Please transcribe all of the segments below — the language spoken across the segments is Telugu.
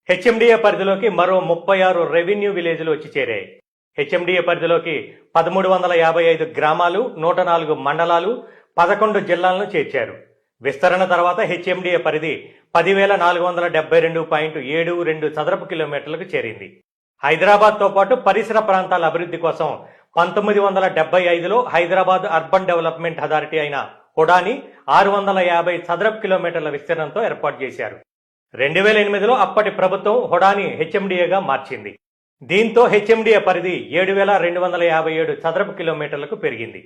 హెచ్ఎండిఏ పరిధిలోకి మరో 36 రెవెన్యూ విలేజ్లు వచ్చి చేరాయి. హెచ్ఎండిఏ పరిధిలోకి 1355 గ్రామాలు, 104 మండలాలు, 11 జిల్లాలను చేర్చారు. విస్తరణ తర్వాత హెచ్ఎండిఏ పరిధి 10,472.72 చదరపు కిలోమీటర్లకు చేరింది. హైదరాబాద్తో పాటు పరిసర ప్రాంతాల అభివృద్ధి కోసం 1975లో హైదరాబాద్ అర్బన్ డెవలప్మెంట్ అథారిటీ అయిన హుడాని 650 చదరపు కిలోమీటర్ల విస్తీర్ణంతో ఏర్పాటు చేశారు. 2008లో అప్పటి ప్రభుత్వం హుడాని హెచ్ఎండిఏగా మార్చింది. దీంతో హెచ్ఎండిఏ పరిధి 7,257 చదరపు కిలోమీటర్లకు పెరిగింది.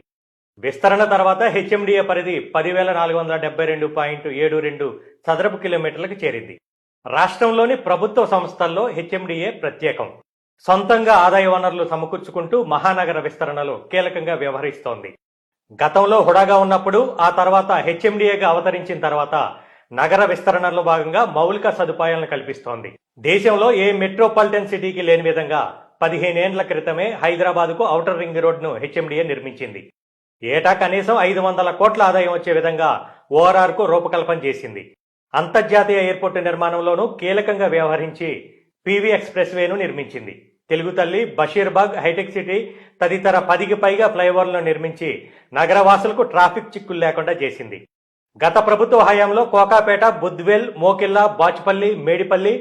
విస్తరణ తర్వాత హెచ్ఎండిఏ పరిధి 10,472.72 చదరపు కిలోమీటర్లకు చేరింది. రాష్ట్రంలోని ప్రభుత్వ సంస్థల్లో హెచ్ఎండిఏ ప్రత్యేకం. సొంతంగా ఆదాయ వనరులు సమకూర్చుకుంటూ మహానగర విస్తరణలో కీలకంగా వ్యవహరిస్తోంది. గతంలో హుడాగా ఉన్నప్పుడు, ఆ తర్వాత హెచ్ఎండిఏగా అవతరించిన తర్వాత నగర విస్తరణలో భాగంగా మౌలిక సదుపాయాలను కల్పిస్తోంది. దేశంలో ఏ మెట్రోపాలిటన్ సిటీకి లేని విధంగా 15 ఏండ్ల క్రితమే హైదరాబాద్కు ఔటర్ రింగ్ రోడ్ను హెచ్ఎండిఏ నిర్మించింది. ఏటా కనీసం 500 కోట్ల ఆదాయం వచ్చే విధంగా ఓఆర్ఆర్కు రూపకల్పన చేసింది. అంతర్జాతీయ ఎయిర్పోర్టు నిర్మాణంలోనూ కీలకంగా వ్యవహరించి పివి ఎక్స్ప్రెస్ వేను నిర్మించింది. తెలుగు తల్లి, బషీర్బాగ్, హైటెక్ సిటీ తదితర 10కి పైగా ఫ్లైఓవర్లను నిర్మించి నగరవాసులకు ట్రాఫిక్ చిక్కులు లేకుండా చేసింది. గత ప్రభుత్వ హయాంలో కోకాపేట, బుద్వేల్, మోకిల్లా, బాచుపల్లి, మేడిపల్లి,